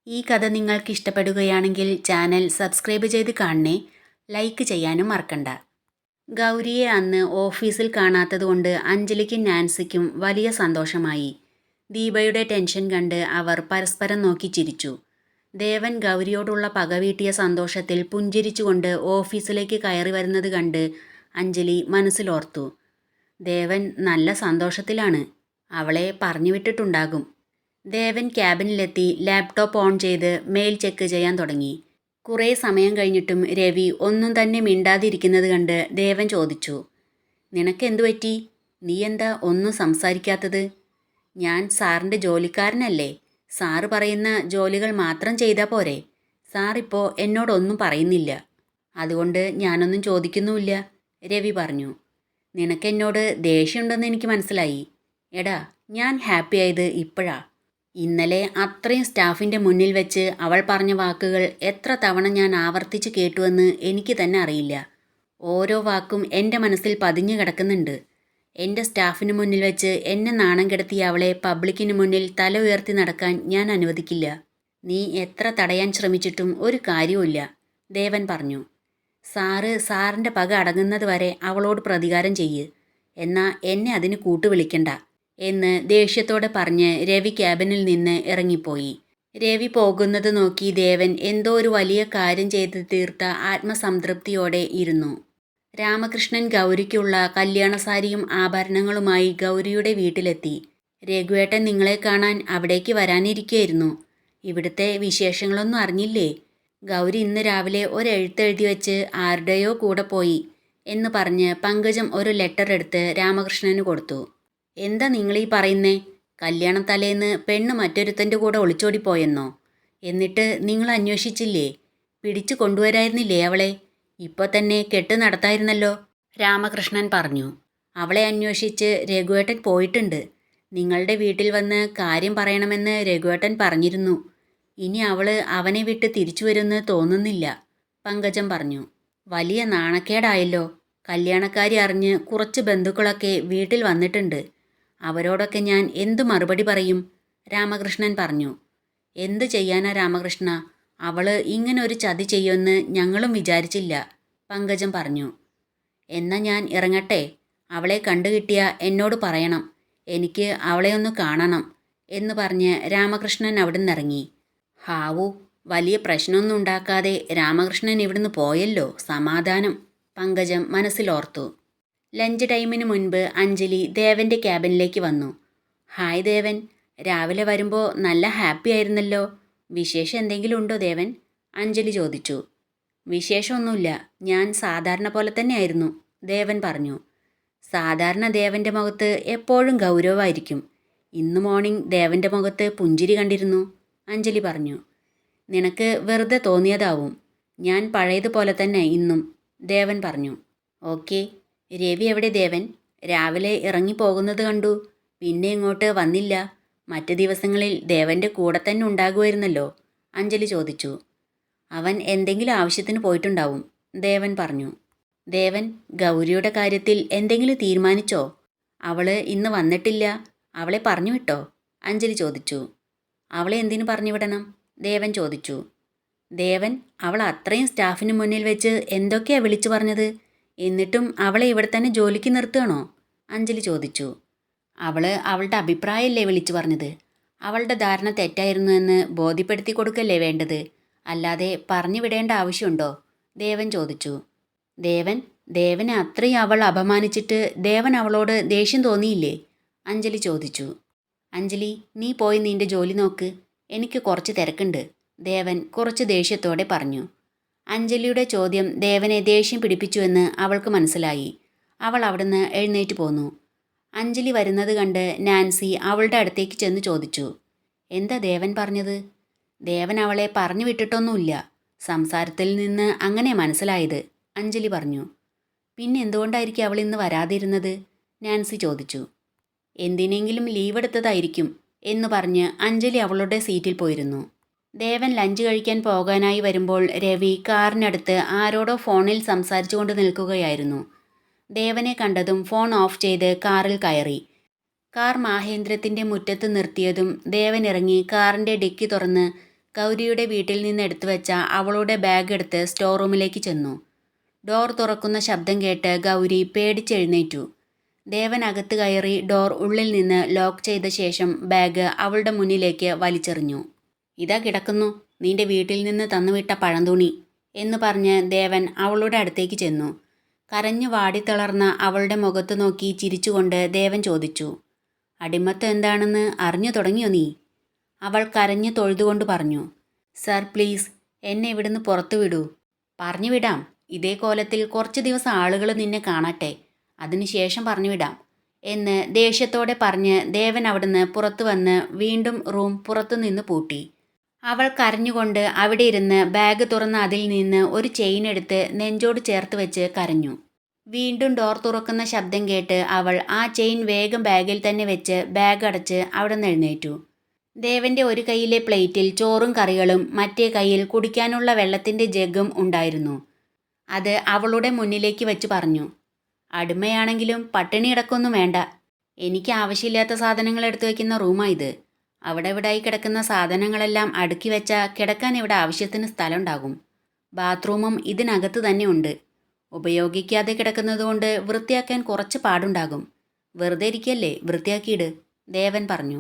ഈ കഥ നിങ്ങൾക്ക് ഇഷ്ടപ്പെടുകയാണെങ്കിൽ ചാനൽ സബ്സ്ക്രൈബ് ചെയ്ത് കാണണേ. ലൈക്ക് ചെയ്യാനും മറക്കണ്ട. ഗൗരിയെ അന്ന് ഓഫീസിൽ കാണാത്തതുകൊണ്ട് അഞ്ജലിക്കും നാൻസിക്കും വലിയ സന്തോഷമായി. ദീപയുടെ ടെൻഷൻ കണ്ട് അവർ പരസ്പരം നോക്കി ചിരിച്ചു. ദേവൻ ഗൗരിയോടുള്ള പക വീട്ടിയ സന്തോഷത്തിൽ പുഞ്ചിരിച്ചുകൊണ്ട് ഓഫീസിലേക്ക് കയറി വരുന്നത് കണ്ട് അഞ്ജലി മനസ്സിലോർത്തു. ദേവൻ നല്ല സന്തോഷത്തിലാണ്. അവളെ പറഞ്ഞു വിട്ടിട്ടുണ്ടാകും. ദേവൻ ക്യാബിനിലെത്തി ലാപ്ടോപ്പ് ഓൺ ചെയ്ത് മെയിൽ ചെക്ക് ചെയ്യാൻ തുടങ്ങി. കുറേ സമയം കഴിഞ്ഞിട്ടും രവി ഒന്നും തന്നെ മിണ്ടാതിരിക്കുന്നത് കണ്ട് ദേവൻ ചോദിച്ചു, നിനക്കെന്തു പറ്റി? നീ എന്താ ഒന്നും സംസാരിക്കാത്തത്? ഞാൻ സാറിൻ്റെ ജോലിക്കാരനല്ലേ. സാറ് പറയുന്ന ജോലികൾ മാത്രം ചെയ്താൽ പോരെ. സാറിപ്പോൾ എന്നോടൊന്നും പറയുന്നില്ല. അതുകൊണ്ട് ഞാനൊന്നും ചോദിക്കുന്നുമില്ല, രവി പറഞ്ഞു. നിനക്കെന്നോട് ദേഷ്യമുണ്ടെന്ന് എനിക്ക് മനസ്സിലായി. എടാ, ഞാൻ ഹാപ്പി ആയത് ഇപ്പോഴാ. ഇന്നലെ അത്രയും സ്റ്റാഫിൻ്റെ മുന്നിൽ വെച്ച് അവൾ പറഞ്ഞ വാക്കുകൾ എത്ര തവണ ഞാൻ ആവർത്തിച്ച് കേട്ടുവെന്ന് എനിക്ക് തന്നെ അറിയില്ല. ഓരോ വാക്കും എൻ്റെ മനസ്സിൽ പതിഞ്ഞു കിടക്കുന്നുണ്ട്. എൻ്റെ സ്റ്റാഫിന് മുന്നിൽ വെച്ച് എന്നെ നാണം കെടുത്തിയ അവളെ പബ്ലിക്കിന് മുന്നിൽ തല ഉയർത്തി നടക്കാൻ ഞാൻ അനുവദിക്കില്ല. നീ എത്ര തടയാൻ ശ്രമിച്ചിട്ടും ഒരു കാര്യവുമില്ല, ദേവൻ പറഞ്ഞു. സാറിൻ്റെ പക അടങ്ങുന്നത് വരെ അവളോട് പ്രതികാരം ചെയ്യ്. എന്നാൽ എന്നെ അതിന് കൂട്ടുവിളിക്കണ്ട എന്ന് ദേഷ്യത്തോടെ പറഞ്ഞ് രവി ക്യാബിനിൽ നിന്ന് ഇറങ്ങിപ്പോയി. രവി പോകുന്നത് നോക്കി ദേവൻ എന്തോ ഒരു വലിയ കാര്യം ചെയ്ത് തീർത്ത ആത്മസംതൃപ്തിയോടെ ഇരുന്നു. രാമകൃഷ്ണൻ ഗൗരിക്കുള്ള കല്യാണസാരിയും ആഭരണങ്ങളുമായി ഗൗരിയുടെ വീട്ടിലെത്തി. രഘുവേട്ടൻ നിങ്ങളെ കാണാൻ അവിടേക്ക് വരാനിരിക്കുകയായിരുന്നു. ഇവിടുത്തെ വിശേഷങ്ങളൊന്നും അറിഞ്ഞില്ലേ? ഗൗരി ഇന്ന് രാവിലെ ഒരെഴുത്തെഴുതി വെച്ച് ആരുടെയോ കൂടെ പോയി എന്ന് പറഞ്ഞ് പങ്കജം ഒരു ലെറ്റർ എടുത്ത് രാമകൃഷ്ണന് കൊടുത്തു. എന്താ നിങ്ങളീ പറയുന്നേ? കല്യാണം തലേന്ന് പെണ്ണ് മറ്റൊരുത്തൻ്റെ കൂടെ ഒളിച്ചോടിപ്പോയെന്നോ? എന്നിട്ട് നിങ്ങൾ അന്വേഷിച്ചില്ലേ? പിടിച്ചു കൊണ്ടുവരായിരുന്നില്ലേ അവളെ? ഇപ്പോൾ തന്നെ കെട്ട് നടത്തായിരുന്നല്ലോ, രാമകൃഷ്ണൻ പറഞ്ഞു. അവളെ അന്വേഷിച്ച് രഘുവേട്ടൻ പോയിട്ടുണ്ട്. നിങ്ങളുടെ വീട്ടിൽ വന്ന് കാര്യം പറയണമെന്ന് രഘുവേട്ടൻ പറഞ്ഞിരുന്നു. ഇനി അവൾ അവനെ വിട്ട് തിരിച്ചു വരുമെന്ന് തോന്നുന്നില്ല, പങ്കജം പറഞ്ഞു. വലിയ നാണക്കേടായല്ലോ. കല്യാണക്കാരി അറിഞ്ഞ് കുറച്ച് ബന്ധുക്കളൊക്കെ വീട്ടിൽ വന്നിട്ടുണ്ട്. അവരോടൊക്കെ ഞാൻ എന്തു മറുപടി പറയും, രാമകൃഷ്ണൻ പറഞ്ഞു. എന്തു ചെയ്യാനാ രാമകൃഷ്ണ, അവൾ ഇങ്ങനെ ഒരു ചതി ചെയ്യുമെന്ന് ഞങ്ങളും വിചാരിച്ചില്ല, പങ്കജം പറഞ്ഞു. എന്നാ ഞാൻ ഇറങ്ങട്ടെ. അവളെ കണ്ടുകിട്ടിയ എന്നോട് പറയണം. എനിക്ക് അവളെ ഒന്ന് കാണണം എന്ന് പറഞ്ഞ് രാമകൃഷ്ണൻ അവിടുന്ന് ഇറങ്ങി. ഹാവൂ, വലിയ പ്രശ്നമൊന്നും ഉണ്ടാക്കാതെ രാമകൃഷ്ണൻ ഇവിടുന്ന് പോയല്ലോ, സമാധാനം, പങ്കജം മനസ്സിലോർത്തു. ലഞ്ച് ടൈമിന് മുൻപ് അഞ്ജലി ദേവൻ്റെ ക്യാബിനിലേക്ക് വന്നു. ഹായ് ദേവൻ, രാവിലെ വരുമ്പോൾ നല്ല ഹാപ്പി ആയിരുന്നല്ലോ. വിശേഷം എന്തെങ്കിലും ഉണ്ടോ ദേവൻ? അഞ്ജലി ചോദിച്ചു. വിശേഷമൊന്നുമില്ല, ഞാൻ സാധാരണ പോലെ തന്നെ ആയിരുന്നു, ദേവൻ പറഞ്ഞു. സാധാരണ ദേവൻ്റെ മുഖത്ത് എപ്പോഴും ഗൗരവമായിരിക്കും. ഇന്ന് മോർണിംഗ് ദേവൻ്റെ മുഖത്ത് പുഞ്ചിരി കണ്ടിരുന്നു, അഞ്ജലി പറഞ്ഞു. നിനക്ക് വെറുതെ തോന്നിയതാവും. ഞാൻ പഴയതുപോലെ തന്നെ ഇന്നും, ദേവൻ പറഞ്ഞു. ഓക്കെ. രവി എവിടെ ദേവൻ? രാവിലെ ഇറങ്ങിപ്പോകുന്നത് കണ്ടു. പിന്നെ ഇങ്ങോട്ട് വന്നില്ല. മറ്റ് ദിവസങ്ങളിൽ ദേവൻ്റെ കൂടെ തന്നെ ഉണ്ടാകുമായിരുന്നല്ലോ, അഞ്ജലി ചോദിച്ചു. അവൻ എന്തെങ്കിലും ആവശ്യത്തിന് പോയിട്ടുണ്ടാവും, ദേവൻ പറഞ്ഞു. ദേവൻ, ഗൗരിയുടെ കാര്യത്തിൽ എന്തെങ്കിലും തീരുമാനിച്ചോ? അവൾ ഇന്ന് വന്നിട്ടില്ല. അവളെ പറഞ്ഞു വിട്ടോ, അഞ്ജലി ചോദിച്ചു. അവളെ എന്തിനു പറഞ്ഞു വിടണം, ദേവൻ ചോദിച്ചു. ദേവൻ, അവൾ അത്രയും സ്റ്റാഫിന് മുന്നിൽ വെച്ച് എന്തൊക്കെയാ വിളിച്ചു പറഞ്ഞത്? എന്നിട്ടും അവളെ ഇവിടെ തന്നെ ജോലിക്ക് നിർത്തുകയാണോ, അഞ്ജലി ചോദിച്ചു. അവളുടെ അഭിപ്രായമല്ലേ വിളിച്ചു പറഞ്ഞത്. അവളുടെ ധാരണ തെറ്റായിരുന്നു എന്ന് ബോധ്യപ്പെടുത്തി കൊടുക്കല്ലേ വേണ്ടത്, അല്ലാതെ പറഞ്ഞു വിടേണ്ട ആവശ്യമുണ്ടോ, ദേവൻ ചോദിച്ചു. ദേവനെ അത്രയും അവൾ അപമാനിച്ചിട്ട് ദേവൻ അവളോട് ദേഷ്യം തോന്നിയില്ലേ, അഞ്ജലി ചോദിച്ചു. അഞ്ജലി, നീ പോയി നിന്റെ ജോലി നോക്ക്. എനിക്ക് കുറച്ച് തിരക്കുണ്ട്, ദേവൻ കുറച്ച് ദേഷ്യത്തോടെ പറഞ്ഞു. അഞ്ജലിയുടെ ചോദ്യം ദേവനെ ദേഷ്യം പിടിപ്പിച്ചുവെന്ന് അവൾക്ക് മനസ്സിലായി. അവൾ അവിടുന്ന് എഴുന്നേറ്റ് പോന്നു. അഞ്ജലി വരുന്നത് കണ്ട് നാൻസി അവളുടെ അടുത്തേക്ക് ചെന്ന് ചോദിച്ചു. എന്താ ദേവൻ പറഞ്ഞത്? ദേവൻ അവളെ പറഞ്ഞു വിട്ടിട്ടൊന്നുമില്ല. സംസാരത്തിൽ നിന്ന് അങ്ങനെ മനസ്സിലായത്, അഞ്ജലി പറഞ്ഞു. പിന്നെ എന്തുകൊണ്ടായിരിക്കും അവൾ ഇന്ന് വരാതിരുന്നത്, നാൻസി ചോദിച്ചു. എന്തിനെങ്കിലും ലീവ് എടുത്തതായിരിക്കും എന്ന് പറഞ്ഞ് അഞ്ജലി അവളുടെ സീറ്റിൽ പോയിരുന്നു. ദേവൻ ലഞ്ച് കഴിക്കാൻ പോകാനായി വരുമ്പോൾ രവി കാറിനടുത്ത് ആരോടോ ഫോണിൽ സംസാരിച്ചു കൊണ്ട് നിൽക്കുകയായിരുന്നു. ദേവനെ കണ്ടതും ഫോൺ ഓഫ് ചെയ്ത് കാറിൽ കയറി. കാർ മാഹേന്ദ്രത്തിൻ്റെ മുറ്റത്ത് നിർത്തിയതും ദേവൻ ഇറങ്ങി കാറിൻ്റെ ഡിക്കി തുറന്ന് ഗൗരിയുടെ വീട്ടിൽ നിന്ന് എടുത്തു വെച്ച അവളുടെ ബാഗ് എടുത്ത് സ്റ്റോർ റൂമിലേക്ക് ചെന്നു. ഡോർ തുറക്കുന്ന ശബ്ദം കേട്ട് ഗൗരി പേടിച്ചെഴുന്നേറ്റു. ദേവൻ അകത്ത് കയറി ഡോർ ഉള്ളിൽ നിന്ന് ലോക്ക് ചെയ്ത ശേഷം ബാഗ് അവളുടെ മുന്നിലേക്ക് വലിച്ചെറിഞ്ഞു. ഇതാ കിടക്കുന്നു നിന്റെ വീട്ടിൽ നിന്ന് തന്നുവിട്ട പഴംതുണി എന്ന് പറഞ്ഞ് ദേവൻ അവളുടെ അടുത്തേക്ക് ചെന്നു. കരഞ്ഞു വാടിത്തളർന്ന അവളുടെ മുഖത്ത് നോക്കി ചിരിച്ചുകൊണ്ട് ദേവൻ ചോദിച്ചു, അടിമത്തം എന്താണെന്ന് അറിഞ്ഞു തുടങ്ങിയോ നീ? അവൾ കരഞ്ഞു തൊഴുതുകൊണ്ട് പറഞ്ഞു, സർ പ്ലീസ് എന്നെ ഇവിടുന്ന് പുറത്തു വിടൂ. പറഞ്ഞു വിടാം, ഇതേ കോലത്തിൽ കുറച്ച് ദിവസം ആളുകൾ നിന്നെ കാണട്ടെ, അതിനുശേഷം പറഞ്ഞു വിടാം എന്ന് ദേഷ്യത്തോടെ പറഞ്ഞ് ദേവൻ അവിടുന്ന് പുറത്തു വന്ന് വീണ്ടും റൂം പുറത്തുനിന്ന് പൂട്ടി. അവൾ കരഞ്ഞുകൊണ്ട് അവിടെ ഇരുന്ന് ബാഗ് തുറന്ന് അതിൽ നിന്ന് ഒരു ചെയിൻ എടുത്ത് നെഞ്ചോട് ചേർത്ത് വെച്ച് കരഞ്ഞു. വീണ്ടും ഡോർ തുറക്കുന്ന ശബ്ദം കേട്ട് അവൾ ആ ചെയിൻ വേഗം ബാഗിൽ തന്നെ വെച്ച് ബാഗ് അടച്ച് അവിടെ നിന്ന് എഴുന്നേറ്റു. ദേവൻ്റെ ഒരു കൈയിലെ പ്ലേറ്റിൽ ചോറും കറികളും മറ്റേ കൈയിൽ കുടിക്കാനുള്ള വെള്ളത്തിൻ്റെ ജഗ്ഗും ഉണ്ടായിരുന്നു. അത് അവളുടെ മുന്നിലേക്ക് വെച്ച് പറഞ്ഞു, അടിമയാണെങ്കിലും പട്ടിണി കിടക്കൊന്നും വേണ്ട. എനിക്ക് ആവശ്യമില്ലാത്ത സാധനങ്ങൾ എടുത്തു വയ്ക്കുന്ന റൂമായത്. അവിടെ ഇവിടായി കിടക്കുന്ന സാധനങ്ങളെല്ലാം അടുക്കി വെച്ചാൽ കിടക്കാൻ ഇവിടെ ആവശ്യത്തിന് സ്ഥലം ഉണ്ടാകും. ബാത്റൂമും ഇതിനകത്ത് തന്നെ ഉണ്ട്. ഉപയോഗിക്കാതെ കിടക്കുന്നതുകൊണ്ട് വൃത്തിയാക്കാൻ കുറച്ച് പാടുണ്ടാകും. വെറുതെ ഇരിക്കല്ലേ, വൃത്തിയാക്കിയിട്, ദേവൻ പറഞ്ഞു.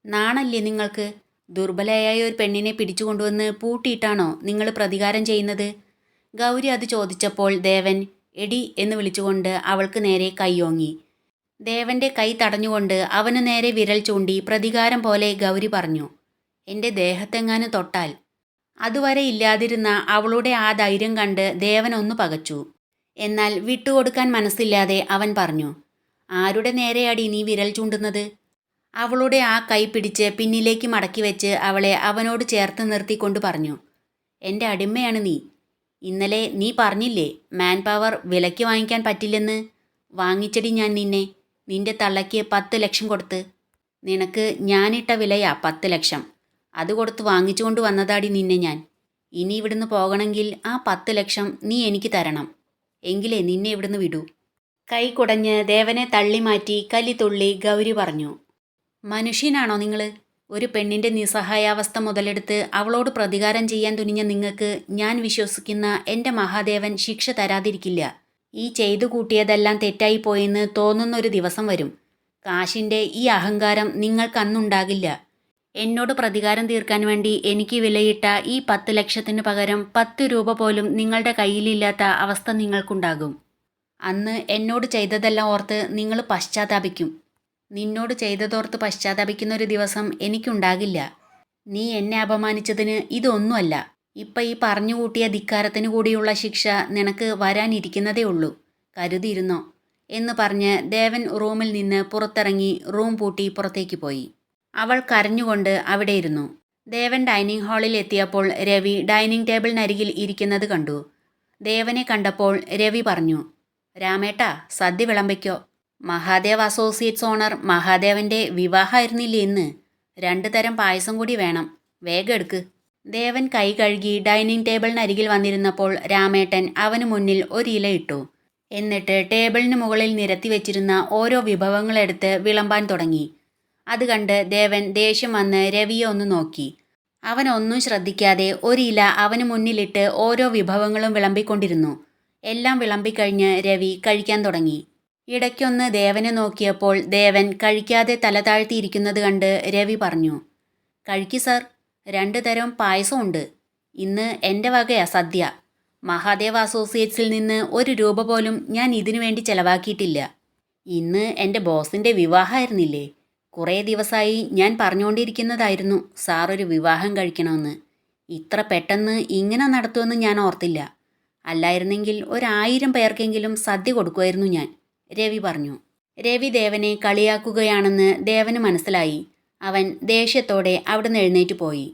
നാണല്ലേ നിങ്ങൾക്ക്? ദുർബലയായ ഒരു പെണ്ണിനെ പിടിച്ചു കൊണ്ടുവന്ന് പൂട്ടിയിട്ടാണോ നിങ്ങൾ പ്രതികാരം ചെയ്യുന്നത്? ഗൗരി അത് ചോദിച്ചപ്പോൾ ദേവൻ എടി എന്ന് വിളിച്ചുകൊണ്ട് അവൾക്ക് നേരെ കൈയോങ്ങി. ദേവൻ്റെ കൈ തടഞ്ഞുകൊണ്ട് അവന് നേരെ വിരൽ ചൂണ്ടി പ്രതികാരം പോലെ ഗൗരി പറഞ്ഞു, എൻ്റെ ദേഹത്തെങ്ങാനും തൊട്ടാൽ. അതുവരെ ഇല്ലാതിരുന്ന അവളുടെ ആ ധൈര്യം കണ്ട് ദേവൻ ഒന്ന് പകച്ചു. എന്നാൽ വിട്ടുകൊടുക്കാൻ മനസ്സില്ലാതെ അവൻ പറഞ്ഞു, ആരുടെ നേരെയാടി നീ വിരൽ ചൂണ്ടുന്നത്? അവളുടെ ആ കൈ പിടിച്ച് പിന്നിലേക്ക് മടക്കി വെച്ച് അവളെ അവനോട് ചേർത്ത് നിർത്തിക്കൊണ്ട് പറഞ്ഞു, എൻ്റെ അടിമയാണ് നീ. ഇന്നലെ നീ പറഞ്ഞില്ലേ മാൻ പവർ വിലയ്ക്ക് വാങ്ങിക്കാൻ പറ്റില്ലെന്ന്? വാങ്ങിച്ചടി ഞാൻ നിന്നെ, നിന്റെ തള്ളയ്ക്ക് 10 ലക്ഷം കൊടുത്ത്. നിനക്ക് ഞാനിട്ട വിലയാ 10 ലക്ഷം. അത് കൊടുത്ത് വാങ്ങിച്ചു കൊണ്ട് വന്നതാടി നിന്നെ ഞാൻ. ഇനി ഇവിടുന്ന് പോകണമെങ്കിൽ ആ 10 ലക്ഷം നീ എനിക്ക് തരണം. എങ്കിലേ നിന്നെ ഇവിടുന്ന് വിടൂ. കൈ കുടഞ്ഞ് ദേവനെ തള്ളി മാറ്റി കലിതുള്ളി ഗൗരി പറഞ്ഞു, മനുഷ്യനാണോ നിങ്ങൾ? ഒരു പെണ്ണിൻ്റെ നിസ്സഹായാവസ്ഥ മുതലെടുത്ത് അവളോട് പ്രതികാരം ചെയ്യാൻ തുനിഞ്ഞ നിങ്ങൾക്ക് ഞാൻ വിശ്വസിക്കുന്ന എൻ്റെ മഹാദേവൻ ശിക്ഷ തരാതിരിക്കില്ല. ഈ ചെയ്തു കൂട്ടിയതെല്ലാം തെറ്റായിപ്പോയെന്ന് തോന്നുന്നൊരു ദിവസം വരും. കാശിൻ്റെ ഈ അഹങ്കാരം നിങ്ങൾക്കന്നുണ്ടാകില്ല. എന്നോട് പ്രതികാരം തീർക്കാൻ വേണ്ടി എനിക്ക് വിലയിട്ട ഈ 10 ലക്ഷത്തിന് പകരം 10 രൂപ പോലും നിങ്ങളുടെ കയ്യിലില്ലാത്ത അവസ്ഥ നിങ്ങൾക്കുണ്ടാകും. അന്ന് എന്നോട് ചെയ്തതെല്ലാം ഓർത്ത് നിങ്ങൾ പശ്ചാത്താപിക്കും. നിന്നോട് ചെയ്തതോർത്ത് പശ്ചാത്താപിക്കുന്നൊരു ദിവസം എനിക്കുണ്ടാകില്ല. നീ എന്നെ അപമാനിച്ചതിന് ഇതൊന്നുമല്ല. ഇപ്പം ഈ പറഞ്ഞുകൂട്ടിയ ധിക്കാരത്തിന് കൂടിയുള്ള ശിക്ഷ നിനക്ക് വരാനിരിക്കുന്നതേ ഉള്ളൂ. കരുതിയിരുന്നോ എന്ന് പറഞ്ഞ് ദേവൻ റൂമിൽ നിന്ന് പുറത്തിറങ്ങി റൂം പൂട്ടി പുറത്തേക്ക് പോയി. അവൾ കരഞ്ഞുകൊണ്ട് അവിടെ ഇരുന്നു. ദേവൻ ഡൈനിങ് ഹാളിൽ എത്തിയപ്പോൾ രവി ഡൈനിങ് ടേബിളിനരികിൽ ഇരിക്കുന്നത് കണ്ടു. ദേവനെ കണ്ടപ്പോൾ രവി പറഞ്ഞു, രാമേട്ടാ സദ്യ വിളമ്പിക്കോ. മഹാദേവ് അസോസിയേറ്റ്സ് ഓണർ മഹാദേവൻ്റെ വിവാഹമായിരുന്നില്ലേ ഇന്ന്? 2 തരം പായസം കൂടി വേണം, വേഗം എടുക്ക്. ദേവൻ കൈ കഴുകി ഡൈനിങ് ടേബിളിനരികിൽ വന്നിരുന്നപ്പോൾ രാമേട്ടൻ അവന് മുന്നിൽ ഒരു ഇല ഇട്ടു. എന്നിട്ട് ടേബിളിന് മുകളിൽ നിരത്തി വെച്ചിരുന്ന ഓരോ വിഭവങ്ങളെടുത്ത് വിളമ്പാൻ തുടങ്ങി. അത് കണ്ട് ദേവൻ ദേഷ്യം വന്ന് രവിയെ ഒന്ന് നോക്കി. അവനൊന്നും ശ്രദ്ധിക്കാതെ ഒരു ഇല അവന് മുന്നിലിട്ട് ഓരോ വിഭവങ്ങളും വിളമ്പിക്കൊണ്ടിരുന്നു. എല്ലാം വിളമ്പിക്കഴിഞ്ഞ് രവി കഴിക്കാൻ തുടങ്ങി. ഇടയ്ക്കൊന്ന് ദേവനെ നോക്കിയപ്പോൾ ദേവൻ കഴിക്കാതെ തല താഴ്ത്തിയിരിക്കുന്നത് കണ്ട് രവി പറഞ്ഞു, കഴിക്ക് സാർ, 2 തരം പായസമുണ്ട്. ഇന്ന് എൻ്റെ വകയാ സദ്യ. മഹാദേവ് അസോസിയേറ്റ്സിൽ നിന്ന് 1 രൂപ പോലും ഞാൻ ഇതിനു വേണ്ടി ചെലവാക്കിയിട്ടില്ല. ഇന്ന് എൻ്റെ ബോസിൻ്റെ വിവാഹമായിരുന്നില്ലേ? കുറേ ദിവസമായി ഞാൻ പറഞ്ഞുകൊണ്ടിരിക്കുന്നതായിരുന്നു സാർ ഒരു വിവാഹം കഴിക്കണമെന്ന്. ഇത്ര പെട്ടെന്ന് ഇങ്ങനെ നടത്തുമെന്ന് ഞാൻ ഓർത്തില്ല. അല്ലായിരുന്നെങ്കിൽ 1000 പേർക്കെങ്കിലും സദ്യ കൊടുക്കുമായിരുന്നു ഞാൻ, രവി പറഞ്ഞു. രവി ദേവനെ കളിയാക്കുകയാണെന്ന് ദേവന് മനസ്സിലായി. അവൻ ദേഷ്യത്തോടെ അവിടുന്ന് എഴുന്നേറ്റ് പോയി.